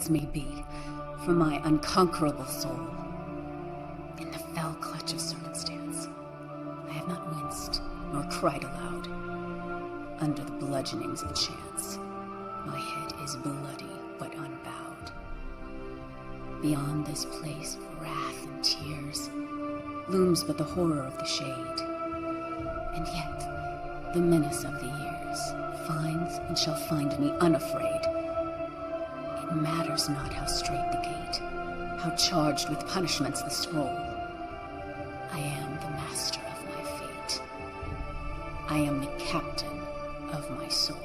odds may be for my unconquerable soul. In the fell clutch of circumstance, I have not winced nor cried aloud. Under the bludgeonings of chance, my head is bloody but unbowed. Beyond this place of wrath and tears looms but the horror of the shade. And yet, the menace of the years finds and shall find me unafraid. It matters not how straight the gate, how charged with punishments the scroll. I am the master of my fate. I am the captain of my soul.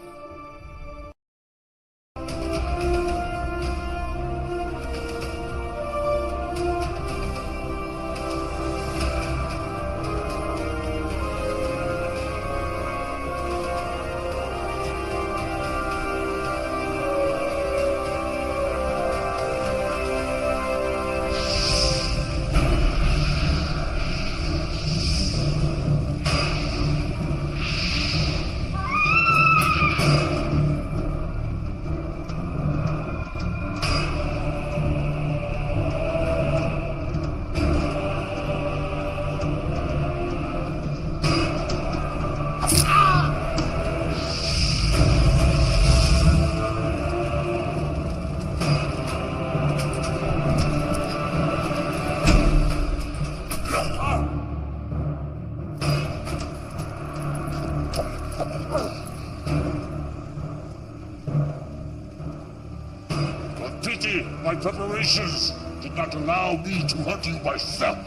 My preparations did not allow me to hunt you myself.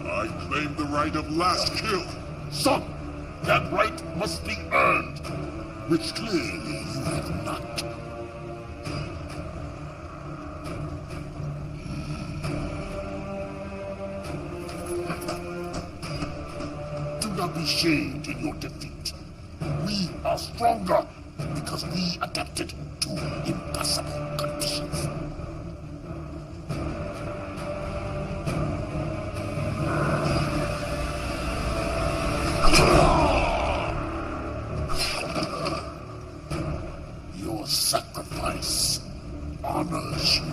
I claim the right of last kill. Son, that right must be earned, which clearly you have not. Do not be shamed in your defeat. We are stronger because we adapted to impossible conditions. Your sacrifice honors you.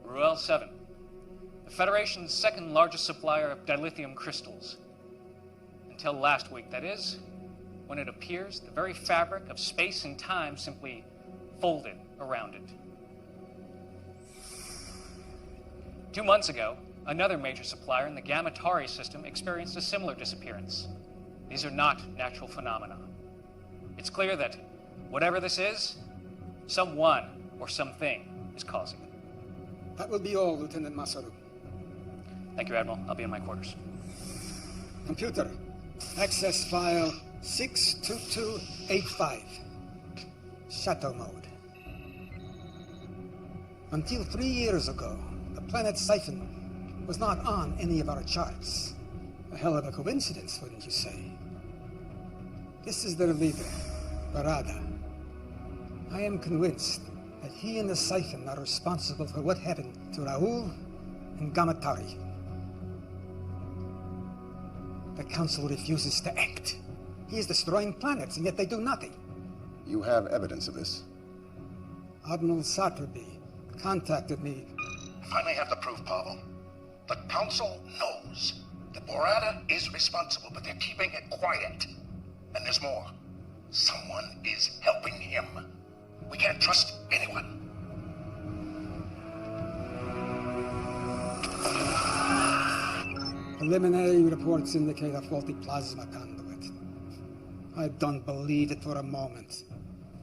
Ruel 7, the Federation's second largest supplier of dilithium crystals. Until last week, that is, when it appears the very fabric of space and time simply folded around it. 2 months ago, another major supplier in the Gamma Tauri system experienced a similar disappearance. These are not natural phenomena. It's clear that whatever this is, someone or something is causing it. That will be all, Lieutenant Masaru. Thank you, Admiral. I'll be in my quarters. Computer, access file 62285. Shadow mode. Until 3 years ago, the planet Siphon was not on any of our charts. A hell of a coincidence, wouldn't you say? This is their leader, Barada. I am convinced that he and the Siphon are responsible for what happened to Raoul and Gamma Tauri. The Council refuses to act. He is destroying planets, and yet they do nothing. You have evidence of this? Admiral Saturby contacted me. If I may have the proof, Pavel. The Council knows. The Borada is responsible, but they're keeping it quiet. And there's more. Someone is helping him. We can't trust anyone. Preliminary reports indicate a faulty plasma conduit. I don't believe it for a moment.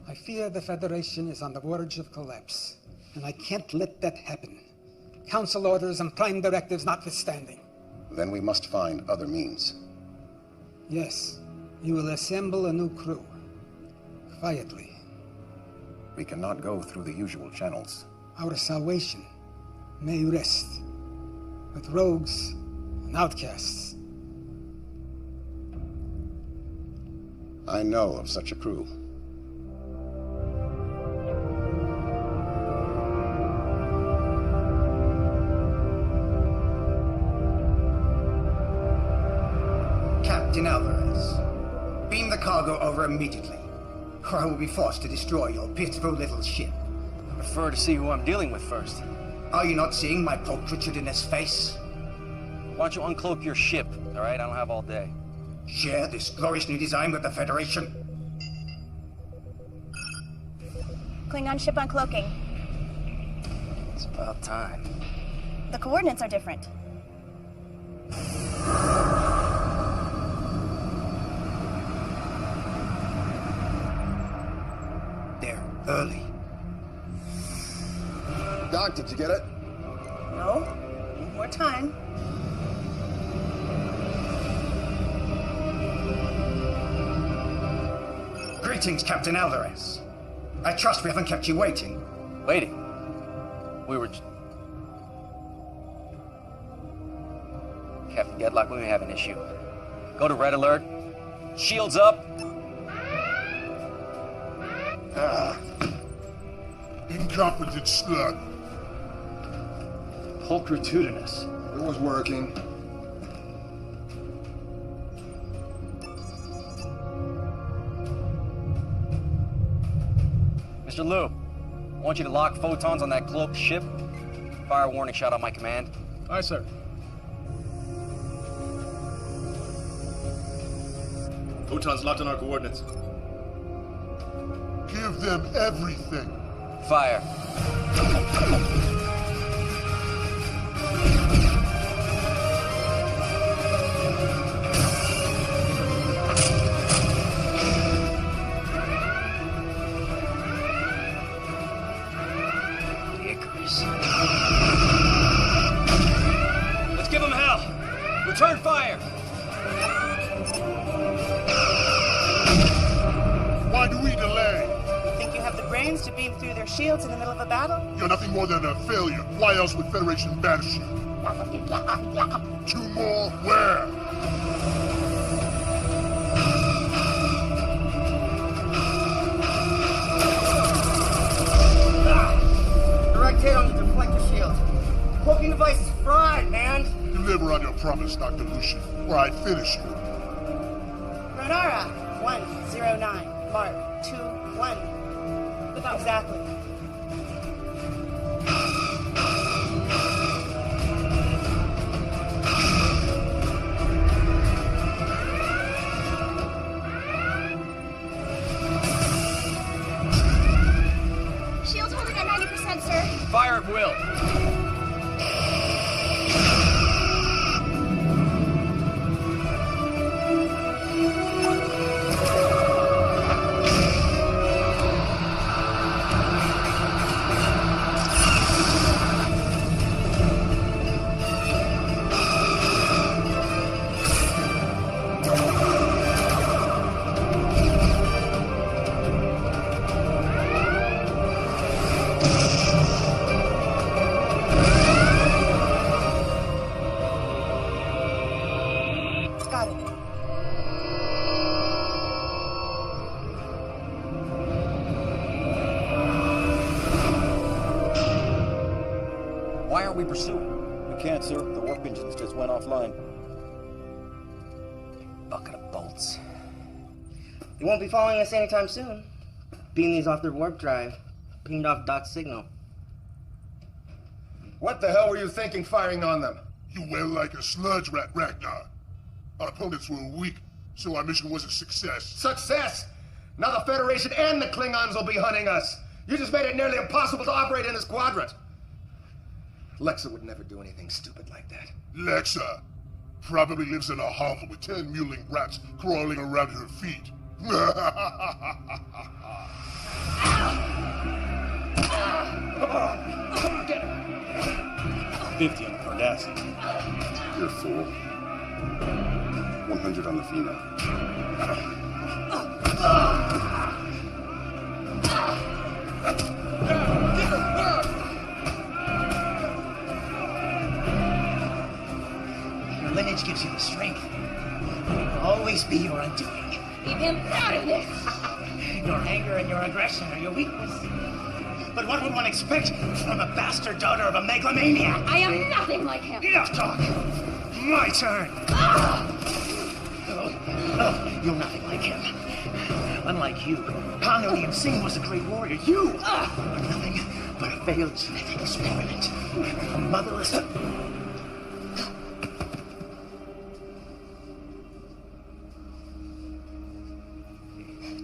I fear the Federation is on the verge of collapse, and I can't let that happen. Council orders and Prime directives notwithstanding. Then we must find other means. Yes, you will assemble a new crew. Quietly. We cannot go through the usual channels. Our salvation may rest with rogues and outcasts. I know of such a crew. Captain Alvarez, beam the cargo over immediately, or I will be forced to destroy your pitiful little ship. I prefer to see who I'm dealing with first. Are you not seeing my pulchritudinous face? Why don't you uncloak your ship, all right? I don't have all day. Share this glorious new design with the Federation? Klingon ship uncloaking. It's about time. The coordinates are different. They're early. Doc, did you get it? No? Need more time. Greetings, Captain Alvarez. I trust we haven't kept you waiting. Waiting. We were... Captain Gedlock, we may have an issue. Go to red alert. Shields up. Incompetent slut. Pulchritudinous. It was working. Mr. Liu, I want you to lock photons on that cloaked ship. Fire a warning shot on my command. Aye, sir. Photons locked on our coordinates. Give them everything. Fire. Let's give them hell. Return fire. Why do we delay? You think you have the brains to beam through their shields in the middle of a battle? You're nothing more than a failure. Why else would Federation banish you? 2 more? Where? Direct hit on the deflector shield. Cloaking device is fried, man. Deliver on your promise, Dr. Lucian, or I finish you. Renara, 109. Mark, 2-1. Exactly. Shield holding at 90%, sir. Fire at will. Got it. Why aren't we pursuing? We can't, sir. The warp engines just went offline. Bucket of bolts. They won't be following us anytime soon. Beam these off their warp drive. Pinged off Doc's signal. What the hell were you thinking firing on them? You wail like a sludge rat, Ragnar. Our opponents were weak, so our mission was a success. Success! Now the Federation and the Klingons will be hunting us. You just made it nearly impossible to operate in this quadrant. Lexa would never do anything stupid like that. Lexa probably lives in a hovel with 10 mewling rats crawling around her feet. Get her. 50 on the Cardassian. You're a fool. 100 on the female. Your lineage gives you the strength. It will always be your undoing. Keep him out of this! Your anger and your aggression are your weakness. But what would one expect from a bastard daughter of a megalomaniac? I am nothing like him! Enough talk! My turn! Oh, you're nothing like him. Unlike you, Kang Liam Singh was a great warrior. You are nothing but a failed genetic experiment. A motherless...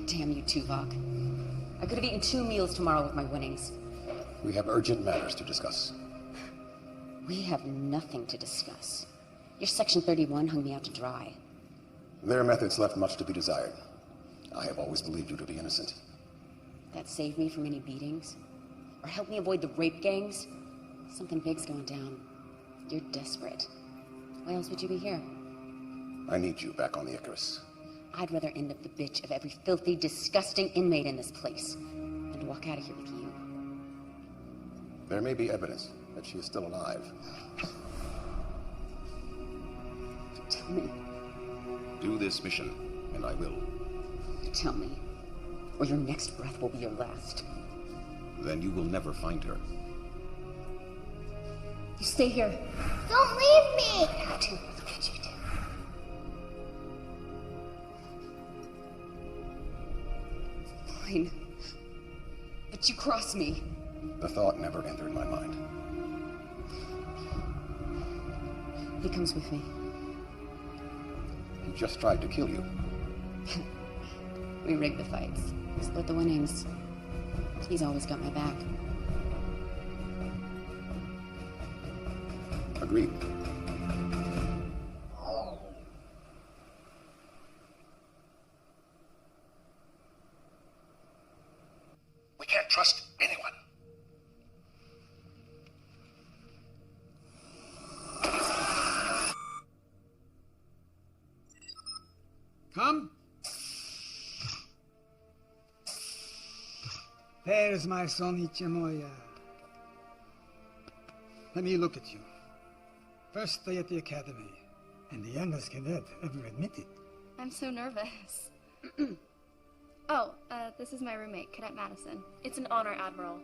Damn you, Tuvok. I could have eaten 2 meals tomorrow with my winnings. We have urgent matters to discuss. We have nothing to discuss. Your Section 31 hung me out to dry. Their methods left much to be desired. I have always believed you to be innocent. That saved me from any beatings? Or helped me avoid the rape gangs? Something big's going down. You're desperate. Why else would you be here? I need you back on the Icarus. I'd rather end up the bitch of every filthy, disgusting inmate in this place than to walk out of here with you. There may be evidence that she is still alive. Tell me. Do this mission, and I will. Tell me, or your next breath will be your last. Then you will never find her. You stay here. Don't leave me! How to look at you, Fine. But you cross me. The thought never entered my mind. He comes with me. He just tried to kill you. We rigged the fights. Split the winnings. He's always got my back. Agreed. We can't trust anyone. Come. There's my son Ichimoya. Let me look at you. First day at the academy, and the youngest cadet ever admitted. I'm so nervous. This is my roommate, Cadet Madison. It's an honor, Admiral.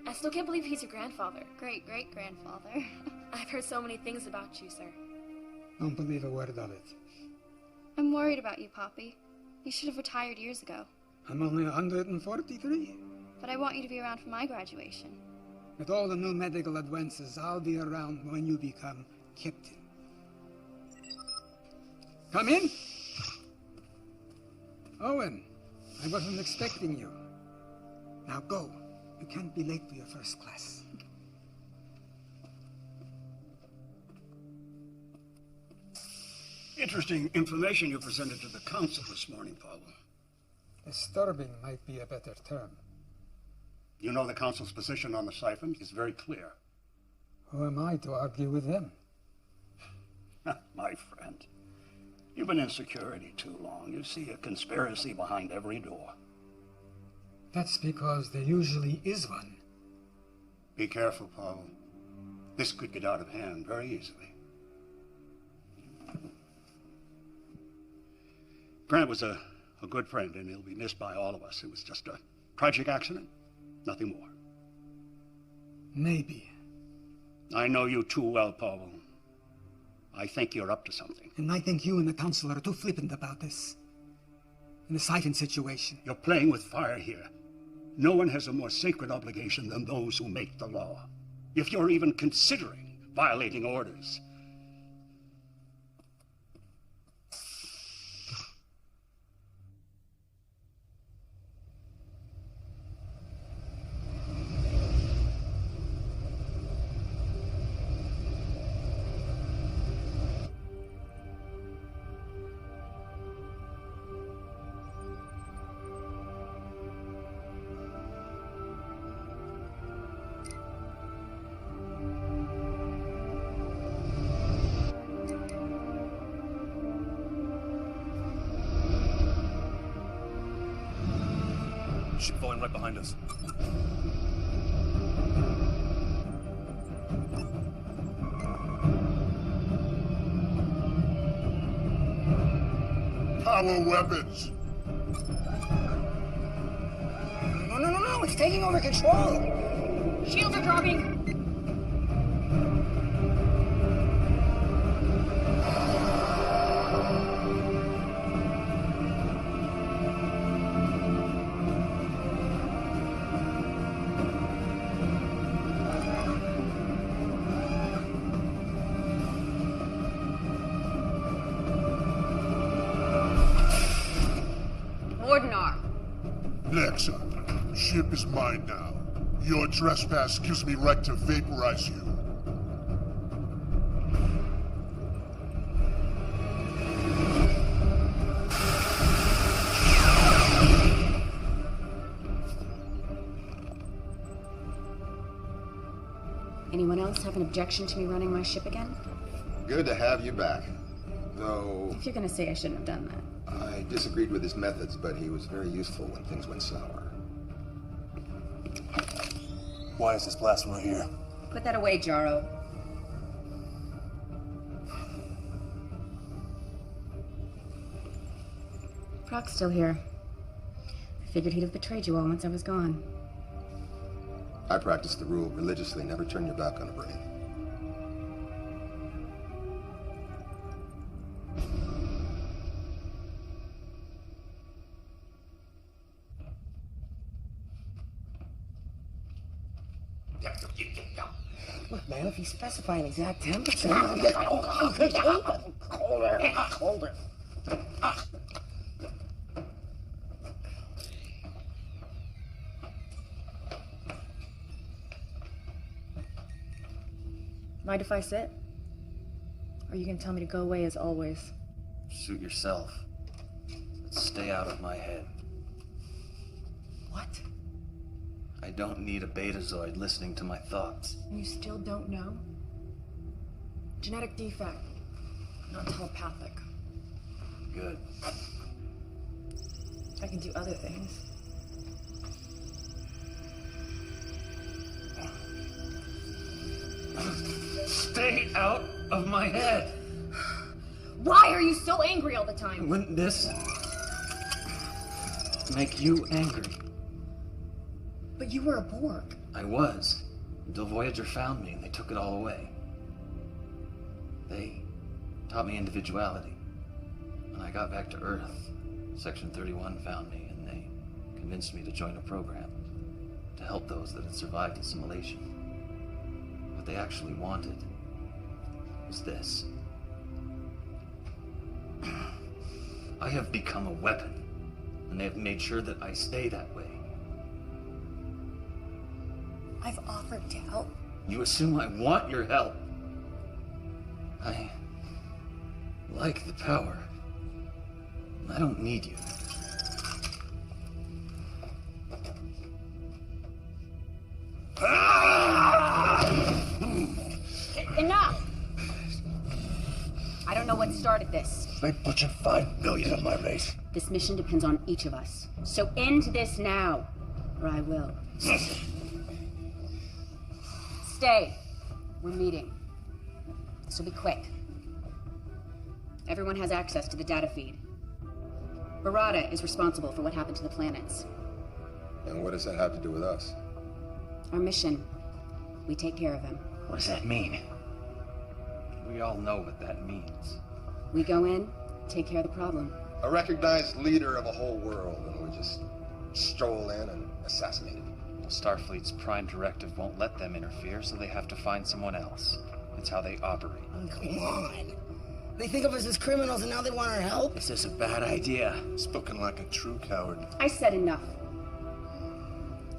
I still can't believe he's your grandfather. Great-great-grandfather. I've heard so many things about you, sir. Don't believe a word of it. I'm worried about you, Poppy. You should have retired years ago. I'm only 143. But I want you to be around for my graduation. With all the new medical advances, I'll be around when you become captain. Come in. Owen, I wasn't expecting you. Now go. You can't be late for your first class. Interesting information you presented to the council this morning, Paul. Disturbing might be a better term. You know the council's position on the siphon is very clear. Who am I to argue with them? My friend, you've been in security too long. You see a conspiracy behind every door. That's because there usually is one. Be careful, Paul. This could get out of hand very easily. Grant was a good friend, and he'll be missed by all of us. It was just a tragic accident, nothing more. Maybe. I know you too well, Paul. I think you're up to something. And I think you and the council are too flippant about this. In the siphon situation. You're playing with fire here. No one has a more sacred obligation than those who make the law. If you're even considering violating orders, ship falling right behind us. Power weapons! No, it's taking over control! Shields are dropping! Lexa, the ship is mine now. Your trespass gives me right to vaporize you. Anyone else have an objection to me running my ship again? Good to have you back. Though... If you're gonna say I shouldn't have done that. I disagreed with his methods, but he was very useful when things went sour. Why is this blasphemy here? Put that away, Jaro. Proc's still here. I figured he'd have betrayed you all once I was gone. I practice the rule religiously, never turn your back on a brain. Look, man, if you specify an exact temperature... Colder. Mind if I sit? Or are you gonna tell me to go away as always? Suit yourself. Stay out of my head. What? I don't need a betazoid listening to my thoughts. And you still don't know? Genetic defect. Not telepathic. Good. I can do other things. Stay out of my head! Why are you so angry all the time? Wouldn't this make you angry? But you were a Borg. I was, until Voyager found me and they took it all away. They taught me individuality. When I got back to Earth, Section 31 found me and they convinced me to join a program to help those that had survived assimilation. What they actually wanted was this. I have become a weapon, and they have made sure that I stay that way. I've offered to help. You assume I want your help. I like the power. I don't need you. Enough! I don't know what started this. They butchered 5 million of my race. This mission depends on each of us. So end this now, or I will. Stay. We're meeting. This will be quick. Everyone has access to the data feed. Barada is responsible for what happened to the planets. And what does that have to do with us? Our mission. We take care of him. What does that mean? We all know what that means. We go in, take care of the problem. A recognized leader of a whole world, and we just stroll in and assassinate him. Starfleet's prime directive won't let them interfere, so they have to find someone else. It's how they operate. Oh, come on. They think of us as criminals and now they want our help? Is this a bad idea? Spoken like a true coward. I said enough.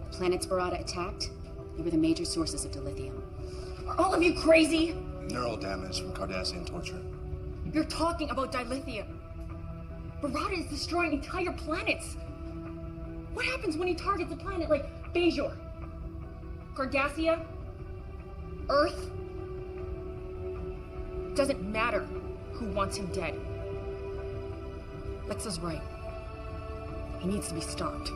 The planets Barada attacked, they were the major sources of dilithium. Are all of you crazy? Neural damage from Cardassian torture. You're talking about dilithium. Barada is destroying entire planets. What happens when he targets a planet like Bajor, Cardassia, Earth? Doesn't matter who wants him dead. Lexa's right. He needs to be stopped.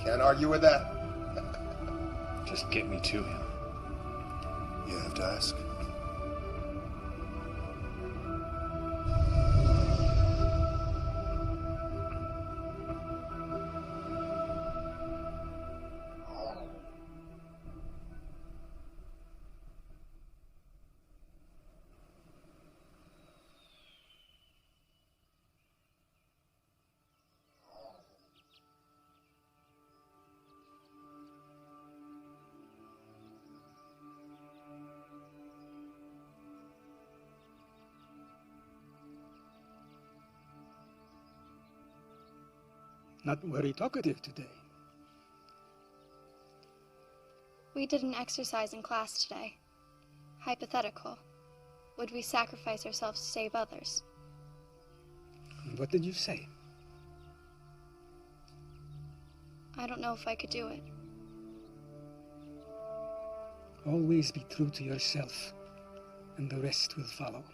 Can't argue with that. Just get me to him. You have to ask. Not very talkative today. We did an exercise in class today. Hypothetical. Would we sacrifice ourselves to save others? What did you say? I don't know if I could do it. Always be true to yourself, and the rest will follow.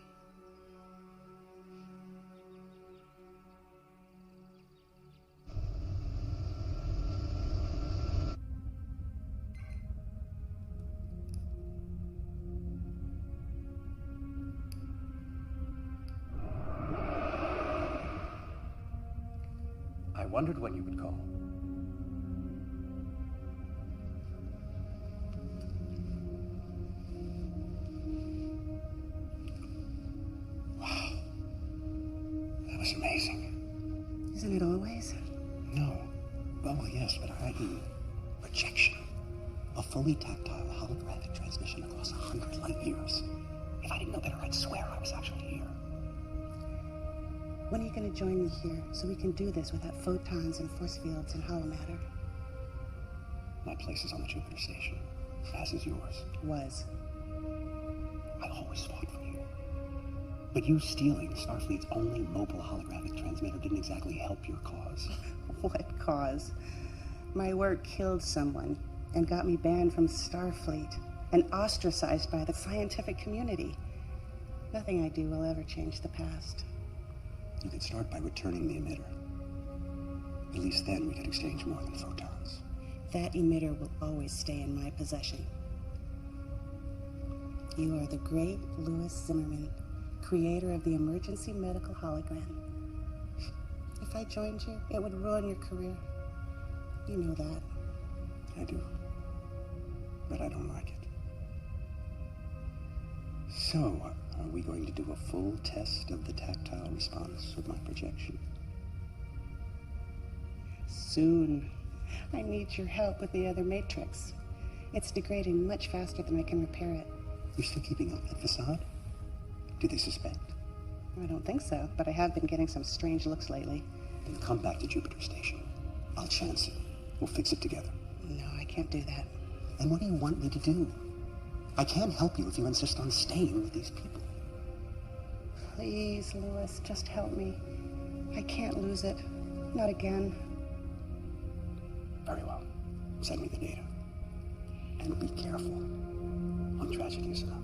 I wondered when you would call. Wow. That was amazing. Isn't it always? No. Well, yes, but i.e. projection. A fully tactile holographic transmission across 100 light years. If I didn't know better, I'd swear I was actually here. When are you going to join me here so we can do this without photons and force fields and hollow matter? My place is on the Jupiter station, as is yours. Was. I always fought for you. But you stealing Starfleet's only mobile holographic transmitter didn't exactly help your cause. What cause? My work killed someone and got me banned from Starfleet and ostracized by the scientific community. Nothing I do will ever change the past. You could start by returning the emitter. At least then we could exchange more than photons. That emitter will always stay in my possession. You are the great Louis Zimmerman, creator of the emergency medical hologram. If I joined you, it would ruin your career. You know that. I do. But I don't like it. So, are we going to do a full test of the tactile response of my projection? Soon. I need your help with the other matrix. It's degrading much faster than I can repair it. You're still keeping up that facade? Do they suspect? I don't think so, but I have been getting some strange looks lately. Then come back to Jupiter Station. I'll chance it. We'll fix it together. No, I can't do that. Then what do you want me to do? I can't help you if you insist on staying with these people. Please, Louis, just help me. I can't lose it. Not again. Very well. Send me the data. And be careful. One tragedy is enough.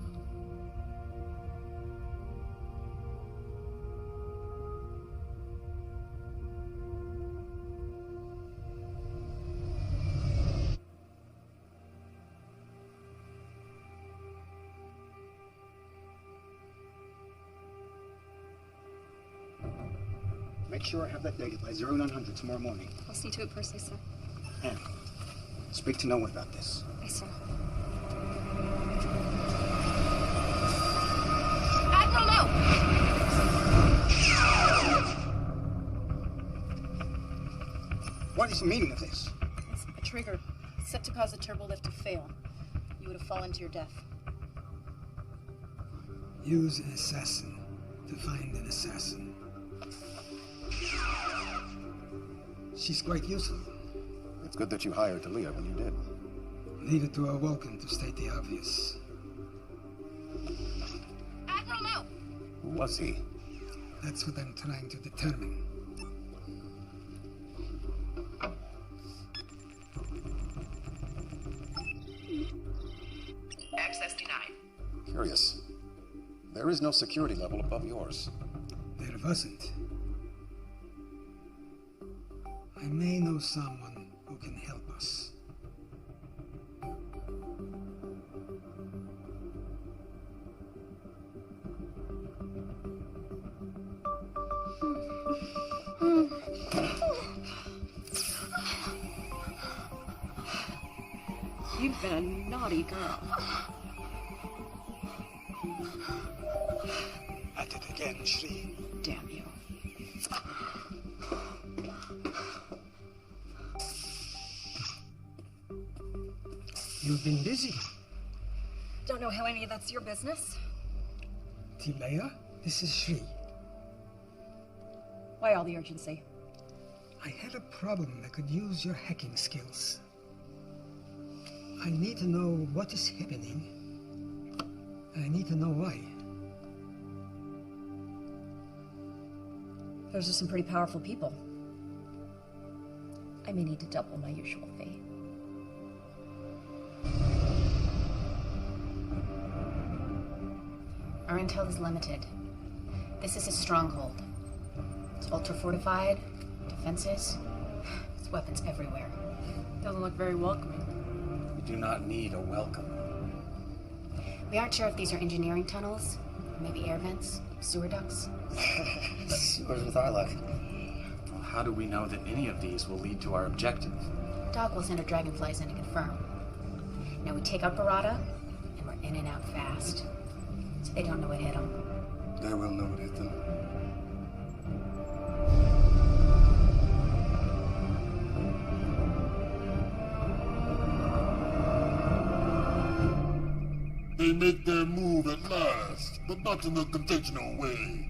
Make sure I have that data by 0900 tomorrow morning. I'll see to it personally, sir. And speak to no one about this. Yes, sir. Admiral, no! What is the meaning of this? It's a trigger set to cause a turbolift to fail. You would have fallen to your death. Use an assassin to find an assassin. She's quite useful. It's good that you hired Talia when you did. Needed to a Vulcan to state the obvious. Admiral, no! Who was he? That's what I'm trying to determine. Access denied. Curious. There is no security level above yours. There wasn't. I may know someone who can help You've been a naughty girl. At it again, Shri. Damn you. You've been busy. Don't know how any of that's your business. Tilea, this is Shri. Why all the urgency? I have a problem that could use your hacking skills. I need to know what is happening. I need to know why. Those are some pretty powerful people. I may need to double my usual fee. Our intel is limited. This is a stronghold. It's ultra-fortified, defenses, there's weapons everywhere. Doesn't look very welcoming. We do not need a welcome. We aren't sure if these are engineering tunnels, or maybe air vents, sewer ducts. Sewers with our luck. Well, how do we know that any of these will lead to our objective? Doc will send our dragonflies in to confirm. Now we take out Barada, and we're in and out fast. So they don't know what hit them. They will know what hit them. They make their move at last, but not in the conventional way.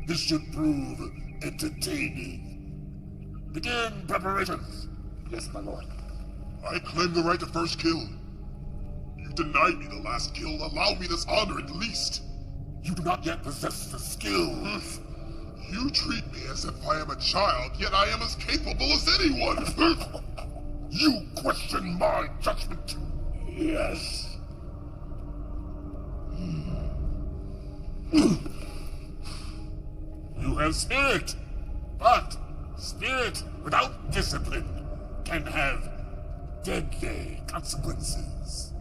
This should prove entertaining. Begin preparations. Yes, my lord. I claim the right to first kill. You denied me the last kill. Allow me this honor at least. You do not yet possess the skills. You treat me as if I am a child, yet I am as capable as anyone. You question my judgment. Yes. You have spirit, but spirit without discipline can have deadly consequences.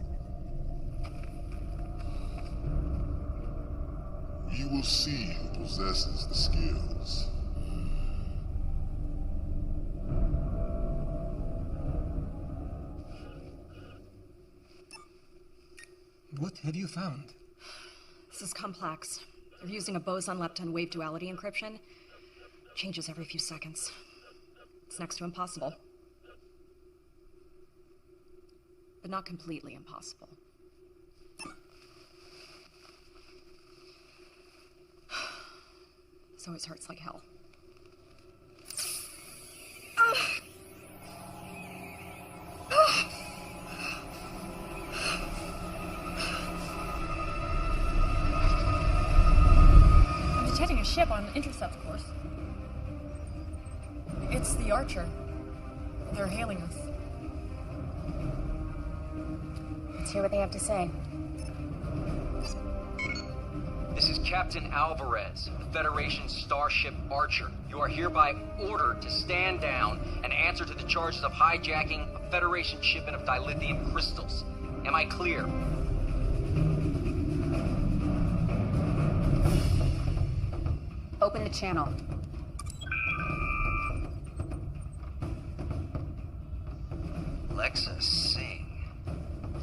You will see who possesses the skills. What have you found? This is complex. They're using a boson-lepton wave duality encryption. Changes every few seconds. It's next to impossible. But not completely impossible. So it hurts like hell. I'm detecting a ship on intercept course. It's the Archer. They're hailing us. Let's hear what they have to say. This is Captain Alvarez, the Federation Starship Archer. You are hereby ordered to stand down and answer to the charges of hijacking a Federation shipment of dilithium crystals. Am I clear? Open the channel. Alexa, sing.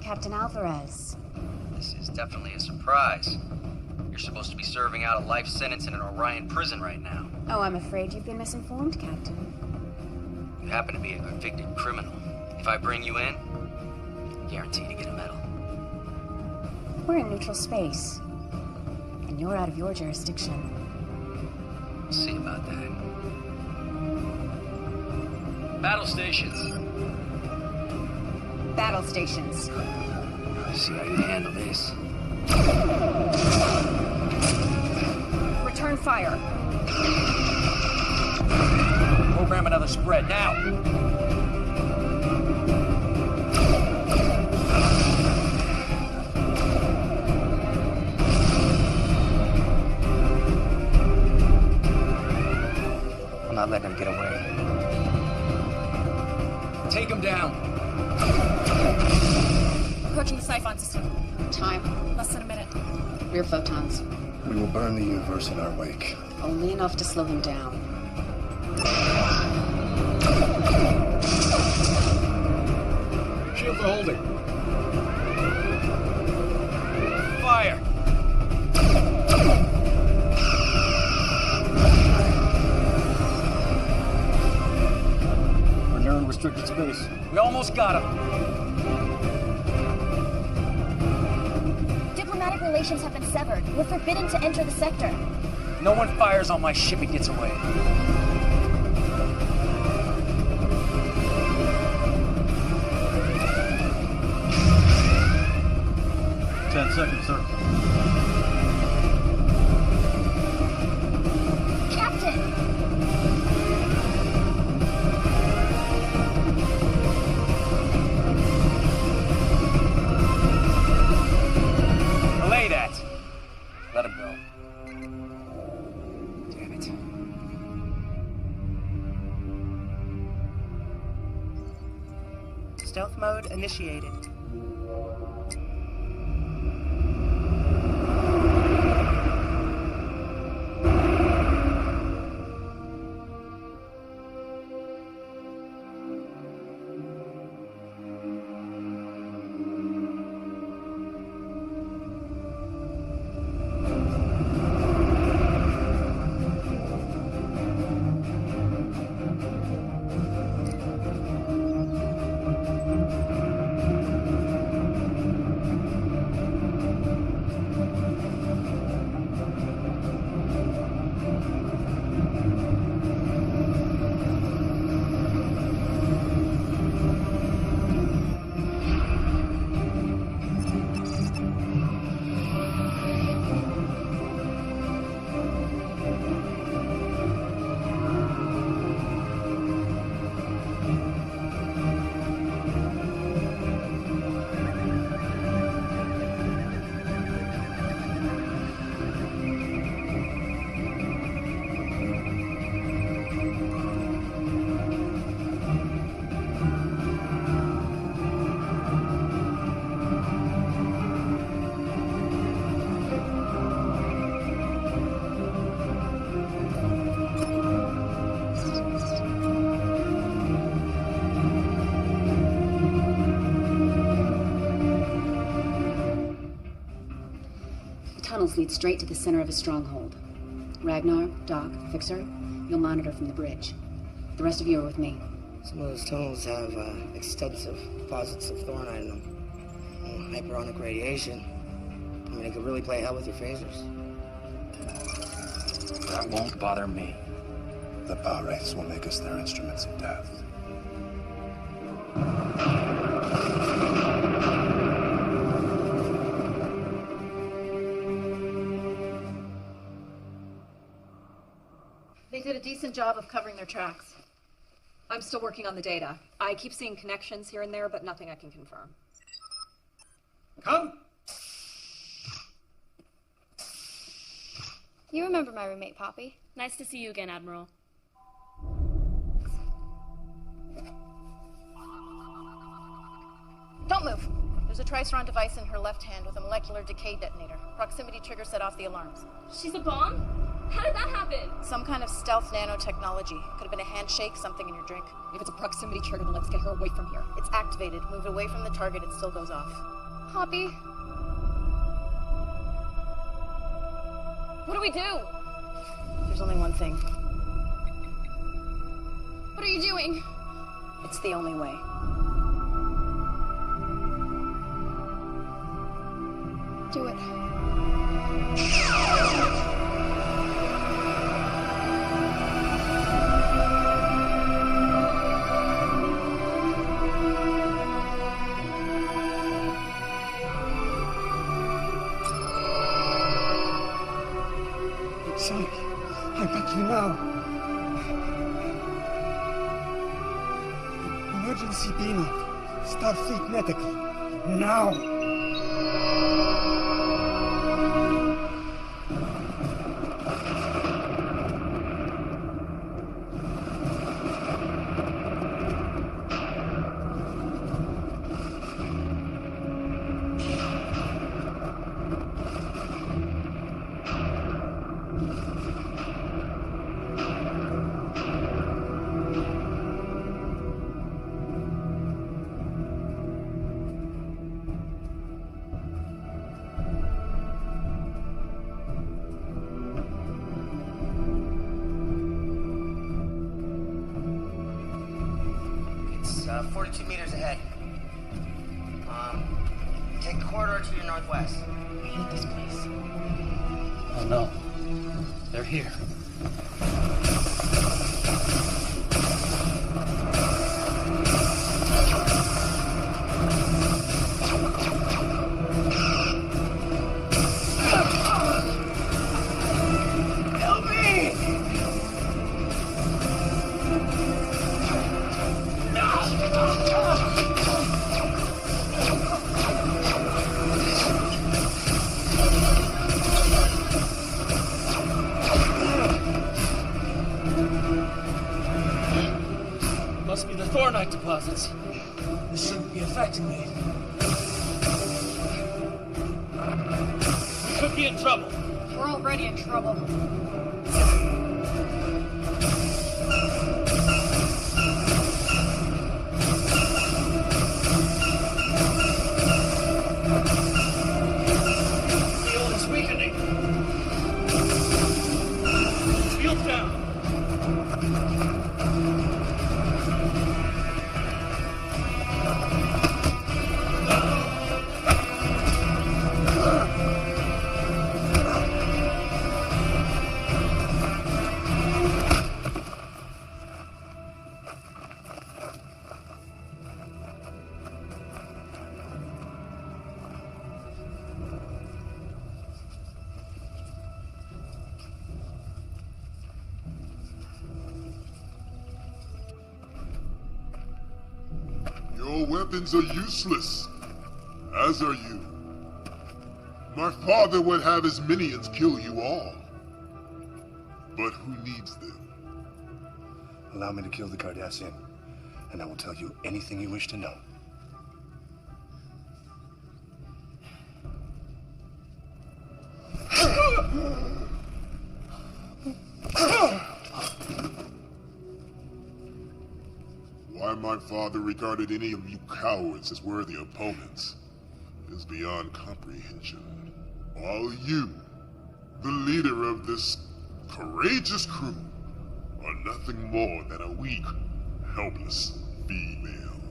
Captain Alvarez. This is definitely a surprise. You're supposed to be serving out a life sentence in an Orion prison right now. Oh, I'm afraid you've been misinformed, Captain. You happen to be a convicted criminal. If I bring you in, guarantee to get a medal. We're in neutral space. And you're out of your jurisdiction. We'll see about that. Battle stations. Battle stations. See how you handle this. Return fire. Program another spread now. I'm not letting him get away. Take him down. Approaching the siphon system. Time. Less than a minute. Rear photons. We will burn the universe in our wake. Only enough to slow him down. Shields are holding. restricted space. We almost got him. Diplomatic relations have been severed. We're forbidden to enter the sector. No one fires on my ship and gets away. 10 seconds, sir. Captain! Relay that. Let him go. Damn it. Stealth mode initiated. Tunnels lead straight to the center of a stronghold. Ragnar, Doc, Fixer, you'll monitor from the bridge. The rest of you are with me. Some of those tunnels have extensive deposits of thornite in them. Hyperonic radiation. I mean, it could really play hell with your phasers. That won't bother me. The power wraiths will make us their instruments of death. They did a decent job of covering their tracks. I'm still working on the data. I keep seeing connections here and there, but nothing I can confirm. Come! You remember my roommate, Poppy. Nice to see you again, Admiral. Don't move. There's a Triceron device in her left hand with a molecular decay detonator. Proximity trigger set off the alarms. She's a bomb? How did that happen? Some kind of stealth nanotechnology. Could have been a handshake, something in your drink. If it's a proximity trigger, then let's get her away from here. It's activated. Move away from the target, it still goes off. Poppy? What do we do? There's only one thing. What are you doing? It's the only way. Do it. Sorry, I got you now. Emergency beam up. Starfleet Medical. Now! take the corridor to your northwest. I hate this place. Oh no. They're here. Help me! Must be the thornite deposits. This shouldn't be affecting me. We could be in trouble. We're already in trouble. Field is weakening. Field down. Your weapons are useless, as are you. My father would have his minions kill you all. But who needs them? Allow me to kill the Cardassian, and I will tell you anything you wish to know. Why my father regarded any of you cowards as worthy opponents is beyond comprehension. While you, the leader of this courageous crew, are nothing more than a weak, helpless female.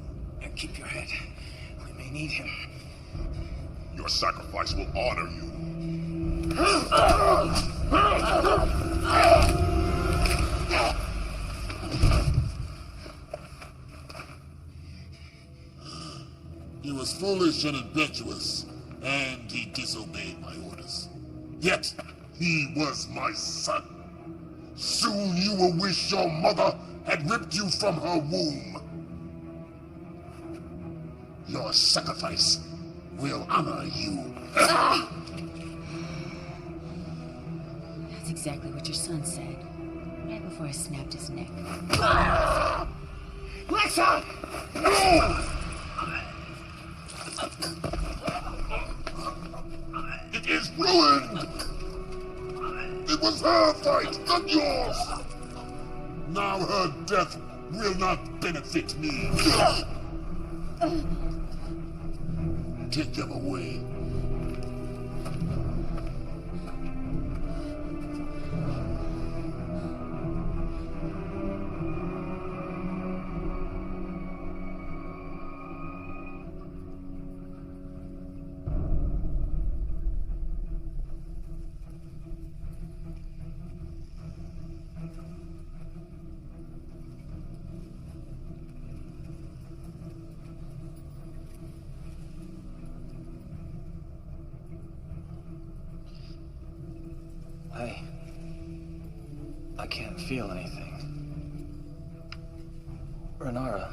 Now keep your head. We may need him. Your sacrifice will honor you. He was foolish and impetuous, and he disobeyed my orders. Yet, he was my son. Soon you will wish your mother had ripped you from her womb. Your sacrifice will honor you. That's exactly what your son said, right before I snapped his neck. Lexa! No! It is ruined! It was her fight, not yours! Now her death will not benefit me. Take them away. I can't feel anything. Renara,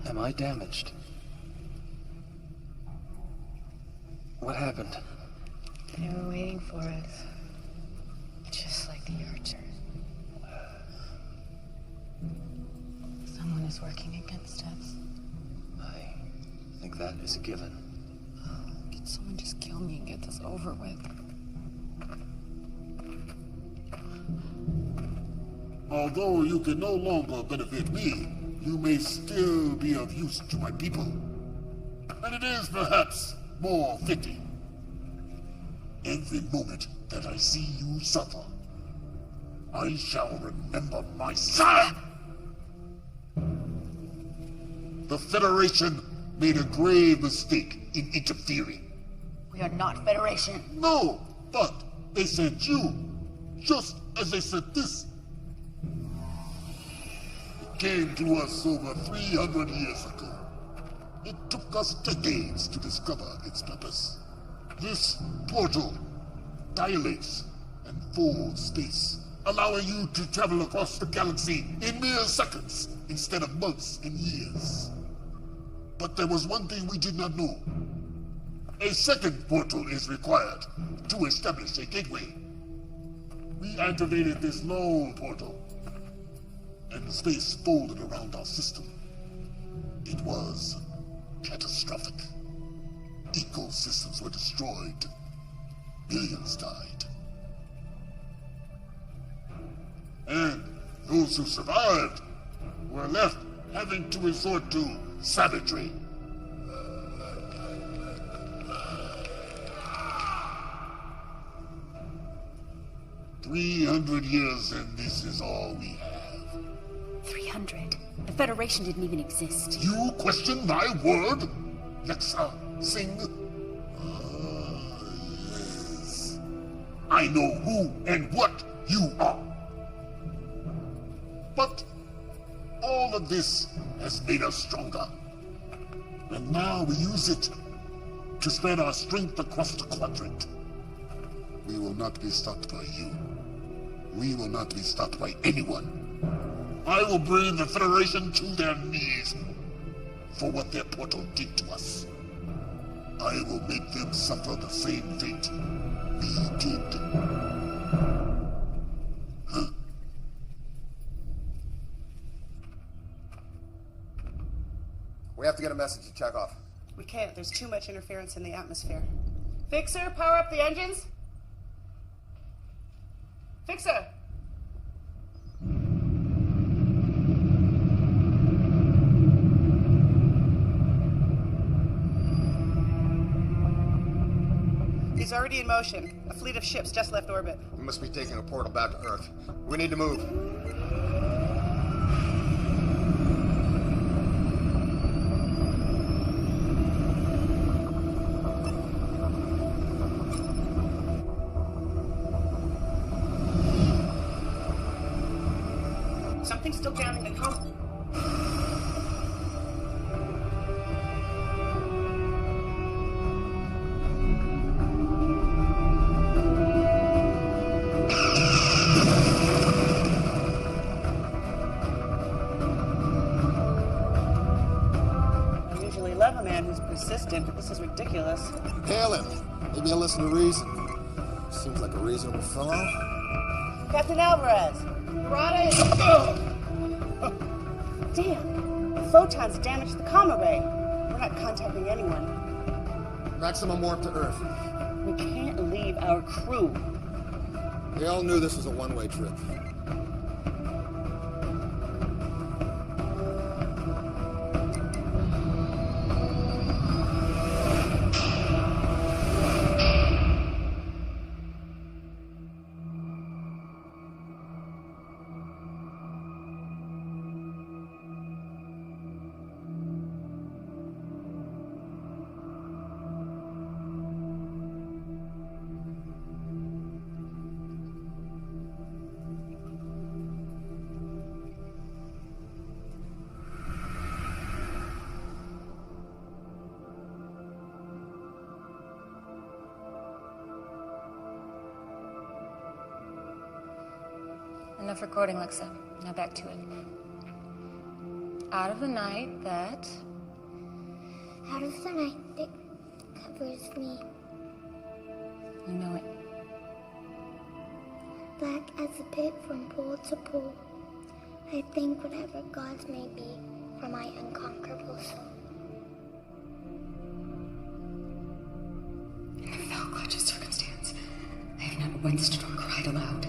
am I damaged? What happened? They were waiting for us. Just like the Archer. Someone is working against us. I think that is a given. Can someone just kill me and get this over with? Although you can no longer benefit me, you may still be of use to my people. And it is perhaps more fitting. Every moment that I see you suffer, I shall remember my son! The Federation made a grave mistake in interfering. We are not Federation. No, but they sent you, just as they sent this. It came to us over 300 years ago. It took us decades to discover its purpose. This portal dilates and folds space, allowing you to travel across the galaxy in mere seconds instead of months and years. But there was one thing we did not know. A second portal is required to establish a gateway. We activated this lone portal, and space folded around our system. It was catastrophic. Ecosystems were destroyed. Billions died. And those who survived were left having to resort to savagery. "300 years, and this is all we have." 300? The Federation didn't even exist. You question my word? Lexa, Singh? Yes. I know who and what you are. But all of this has made us stronger. And now we use it to spread our strength across the quadrant. We will not be stopped by you. We will not be stopped by anyone. I will bring the Federation to their knees for what their portal did to us. I will make them suffer the same fate we did. Huh? We have to get a message to check off. We can't. There's too much interference in the atmosphere. Fixer, power up the engines. Fixer! He's already in motion. A fleet of ships just left orbit. We must be taking a portal back to Earth. We need to move. Something's still jamming the comm. I usually love a man who's persistent, but this is ridiculous. Hail him. Maybe he'll listen to reason. Seems like a reasonable fellow. Captain Alvarez! Barada is... Damn! The photons damaged the comm array. We're not contacting anyone. Maximum warp to Earth. We can't leave our crew. We all knew this was a one-way trip. Enough recording, Lexa. Now back to it. Out of the night that... Out of the night that covers me. You know it. Black as a pit from pole to pole. I think whatever gods may be for my unconquerable soul. In the fell clutch of circumstance, I have not winced nor cried aloud.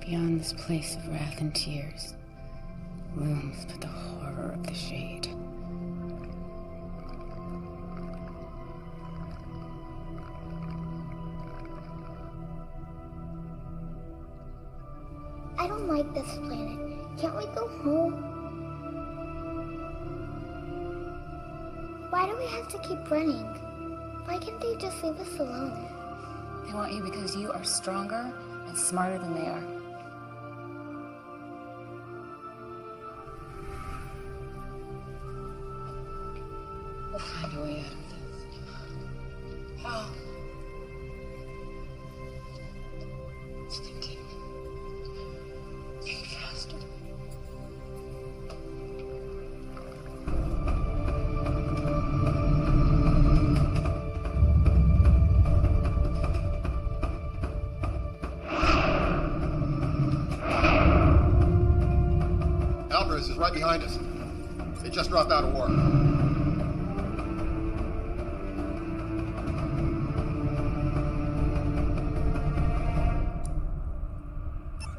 Beyond this place of wrath and tears, looms but the horror of the shade. I don't like this planet. Can't we go home? Why do we have to keep running? Why can't they just leave us alone? They want you because you are stronger and smarter than they are. We'll find a way out of this. How? It's thinking. Think faster. Alvarez is right behind us. They just dropped out of war.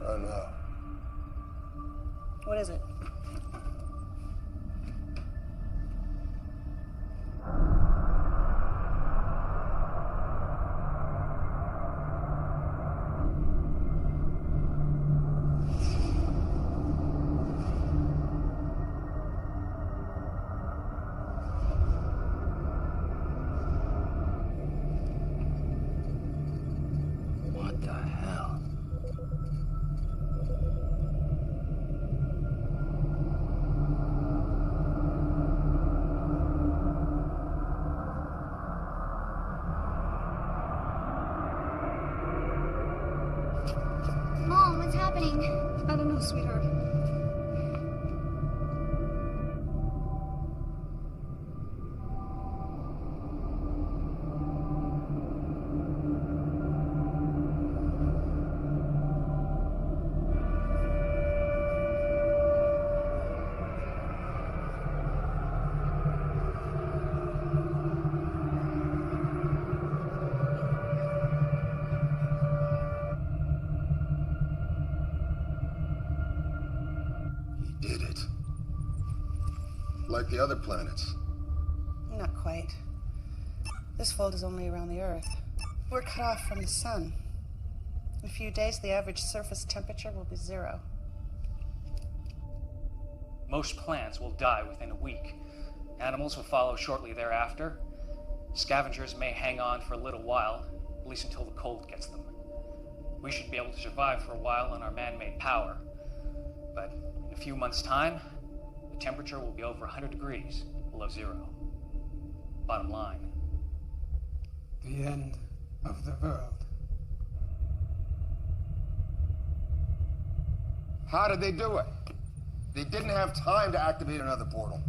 Oh no. What is it? What the hell? Mom, what's happening? I don't know, sweetheart. He did it. Like the other planets. Not quite. This fold is only around the Earth. We're cut off from the sun. In a few days, the average surface temperature will be 0. Most plants will die within a week. Animals will follow shortly thereafter. Scavengers may hang on for a little while, at least until the cold gets them. We should be able to survive for a while on our man-made power. But in a few months' time, the temperature will be over 100 degrees below 0. Bottom line. The end of the world. How did they do it? They didn't have time to activate another portal.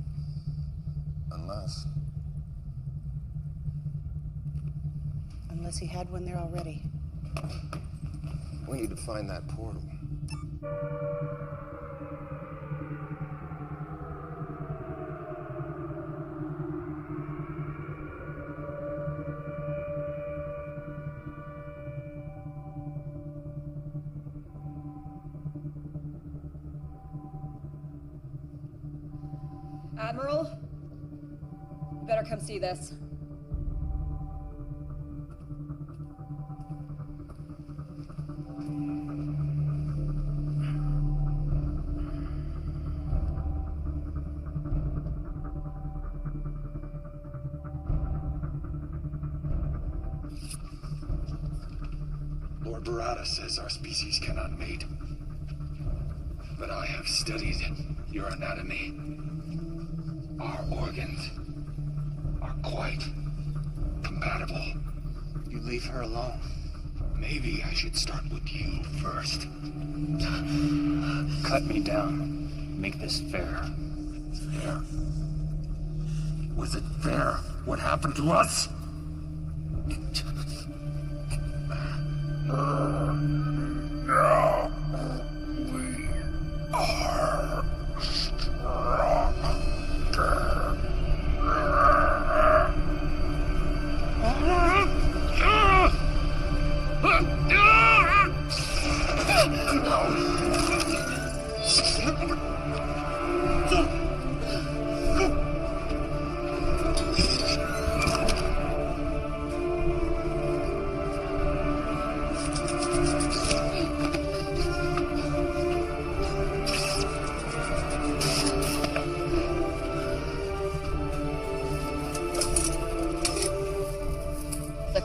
Unless he had one there already. We need to find that portal. Admiral? You better come see this. Lord Barada says our species cannot mate. But I have studied your anatomy. Our organs are quite compatible. You leave her alone. Maybe I should start with you first. Cut me down. Make this fair. Fair? Was it fair what happened to us? Now we are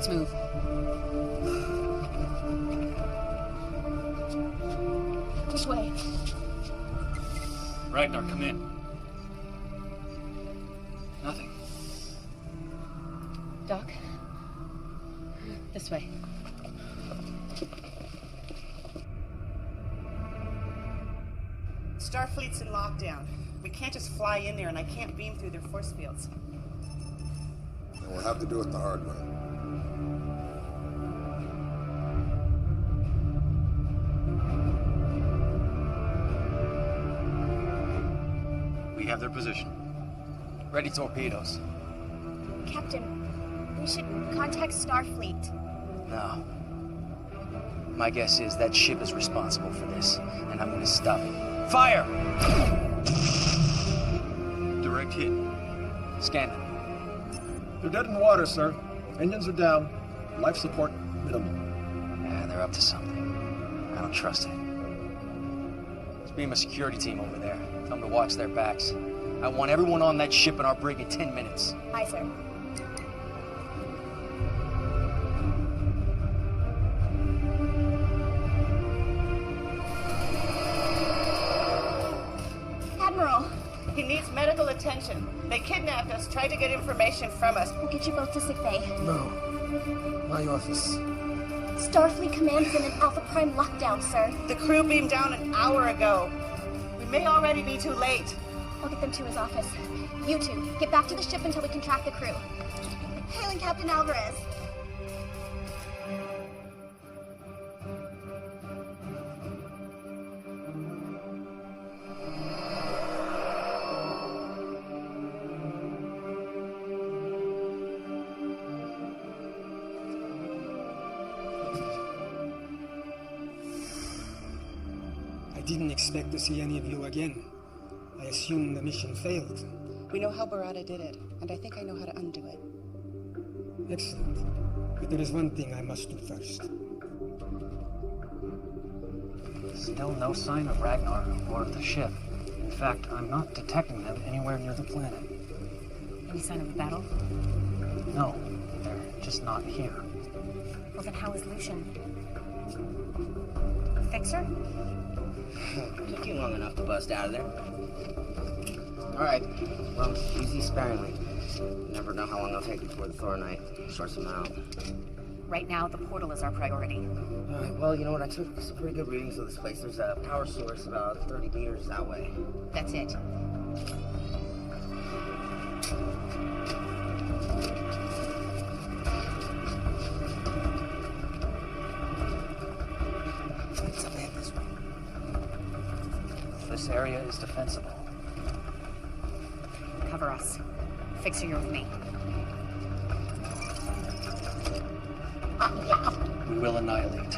Let's move. Which way? Ragnar, come in. Nothing. Doc? This way. Starfleet's in lockdown. We can't just fly in there, and I can't beam through their force fields. And we'll have to do it the hard way. We have their position. Ready torpedoes. Captain, we should contact Starfleet. No. My guess is that ship is responsible for this, and I'm gonna stop it. Fire! Direct hit. Scan them. They're dead in water, sir. Engines are down. Life support minimal. Yeah, they're up to something. I don't trust it. Let's beam a security team over there. Tell them to watch their backs. I want everyone on that ship and our brig in 10 minutes. Aye, sir. Admiral! He needs medical attention. They kidnapped us, tried to get information from us. We'll get you both to sickbay. No. My office. Starfleet Command is in an Alpha Prime lockdown, sir. The crew beamed down an hour ago. We may already be too late. I'll get them to his office. You two, get back to the ship until we can track the crew. Hailing Captain Alvarez. I didn't expect to see any of you again. I assumed the mission failed. We know how Barada did it, and I think I know how to undo it. Excellent. But there is one thing I must do first. Still no sign of Ragnar or of the ship. In fact, I'm not detecting them anywhere near the planet. Any sign of a battle? No, they're just not here. Well, then how is Lucian? Fixer? Took you long enough to bust out of there. All right. Well, use these sparingly. You never know how long it'll take before the Thoronite sorts them out. Right now, the portal is our priority. All right. Well, you know what? I took some pretty good readings of this place. There's a power source about 30 meters that way. That's it. This area is defensible. Cover us. Fixer, you're with me. We will annihilate.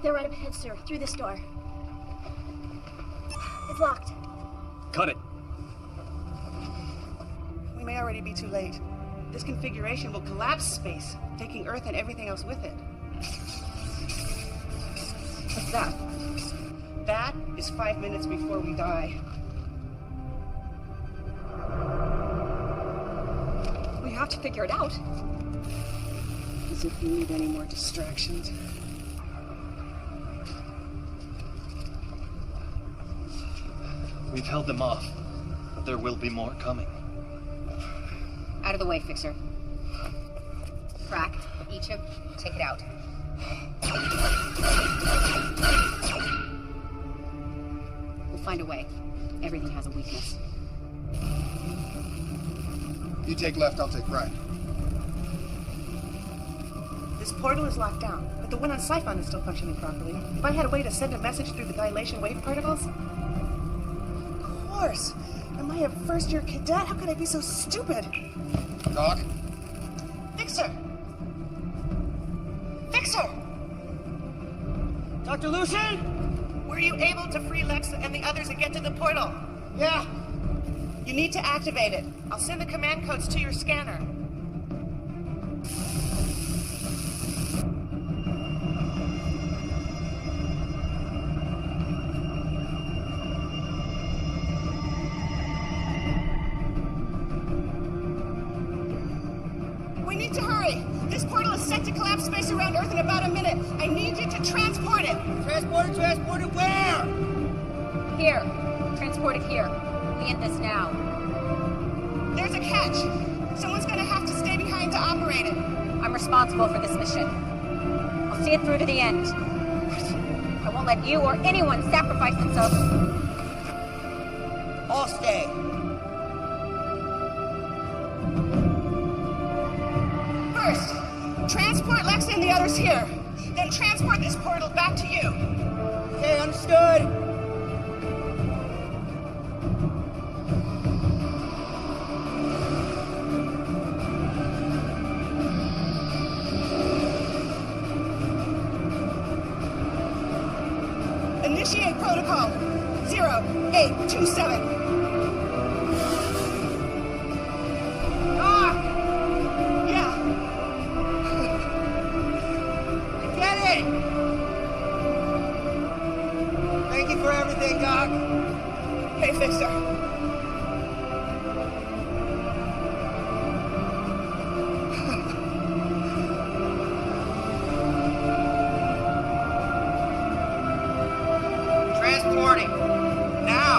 They're right up ahead, sir. Through this door. It's locked. Cut it. We may already be too late. This configuration will collapse space, taking Earth and everything else with it. What's that? That is 5 minutes before we die. We have to figure it out. As if we need any more distractions. We've held them off, but there will be more coming. Out of the way, Fixer. Crack, each of, take it out. We'll find a way. Everything has a weakness. You take left, I'll take right. This portal is locked down, but the one on Siphon is still functioning properly. If I had a way to send a message through the dilation wave particles... Of course! Am I a first-year cadet? How could I be so stupid? Doc? Fixer! Fixer! Dr. Lucian? Were you able to free Lexa and the others and get to the portal? Yeah. You need to activate it. I'll send the command codes to your scanner. We need to hurry. This portal is set to collapse space around Earth in about a minute. I need you to transport it. Transport it where? Here. Transport it here. We end this now. There's a catch. Someone's gonna have to stay behind to operate it. I'm responsible for this mission. I'll see it through to the end. I won't let you or anyone sacrifice themselves. I'll stay. First, transport Lexa and the others here. Then transport this portal back to you. Okay, understood. Initiate protocol 0827. Yeah. I get it. Thank you for everything, Doc. Hey, Fixer. Transporting. Now.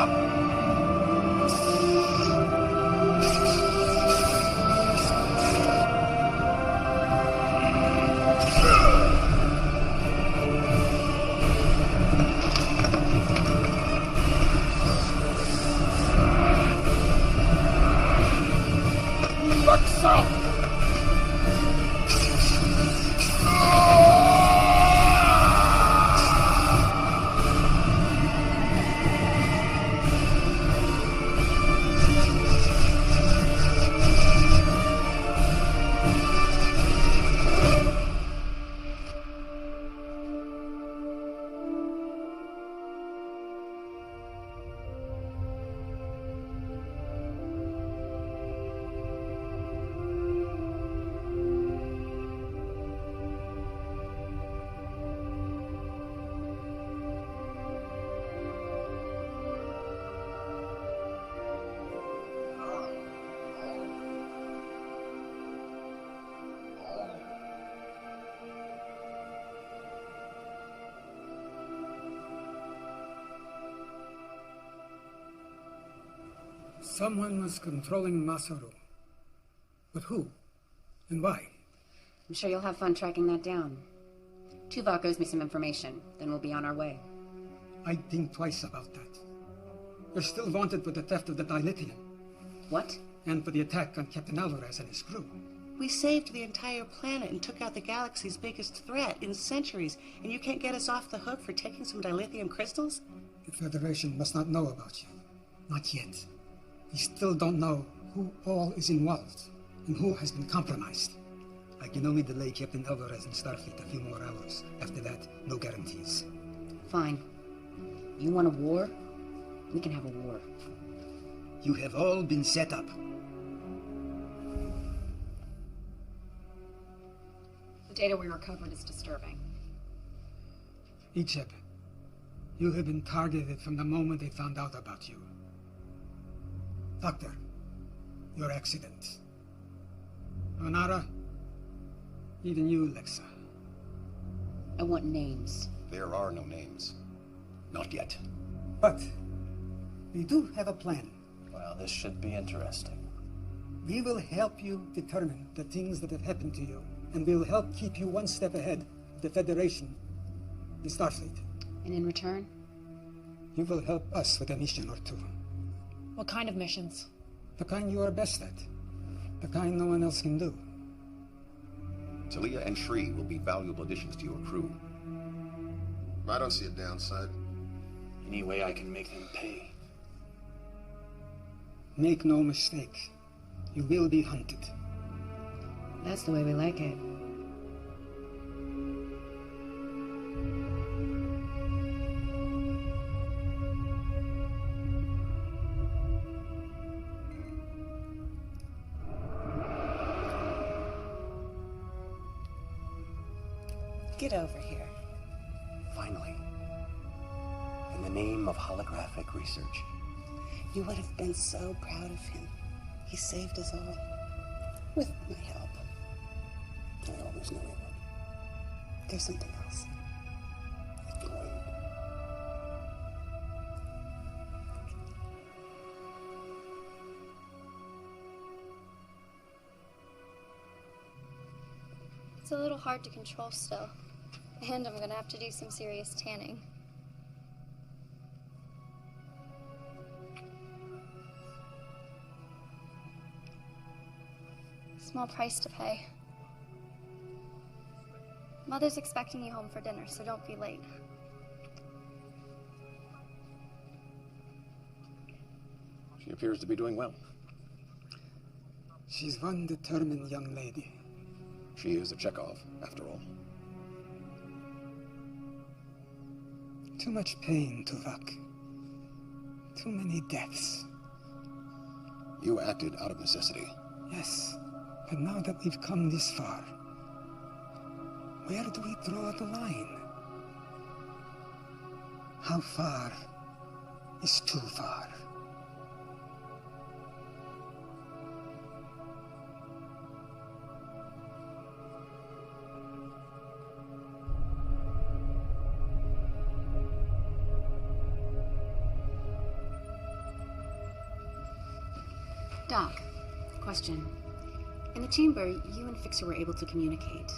Someone was controlling Masaru. But who? And why? I'm sure you'll have fun tracking that down. Tuvok owes me some information, then we'll be on our way. I'd think twice about that. You're still wanted for the theft of the dilithium. What? And for the attack on Captain Alvarez and his crew. We saved the entire planet and took out the galaxy's biggest threat in centuries, and you can't get us off the hook for taking some dilithium crystals? The Federation must not know about you. Not yet. We still don't know who all is involved and who has been compromised. I can only delay Captain Alvarez and Starfleet a few more hours. After that, no guarantees. Fine. You want a war? We can have a war. You have all been set up. The data we recovered is disturbing. Icheb, you have been targeted from the moment they found out about you. Doctor, your accident. Onara, even you, Lexa. I want names. There are no names. Not yet. But we do have a plan. Well, this should be interesting. We will help you determine the things that have happened to you, and we'll help keep you one step ahead of the Federation and Starfleet. And in return? You will help us with a mission or two. What kind of missions? The kind you are best at. The kind no one else can do. Talia and Shri will be valuable additions to your crew. I don't see a downside. Any way I can make them pay. Make no mistake. You will be hunted. That's the way we like it. Get over here. Finally. In the name of holographic research. You would have been so proud of him. He saved us all. With my help. I always knew he would. There's something else. It can wait. It's a little hard to control still. And I'm gonna have to do some serious tanning. Small price to pay. Mother's expecting you home for dinner, so don't be late. She appears to be doing well. She's one determined young lady. She is a Chekhov, after all. Too much pain, Tuvok. Too many deaths. You acted out of necessity. Yes, but now that we've come this far, where do we draw the line? How far is too far? Doc, question. In the chamber, you and Fixer were able to communicate.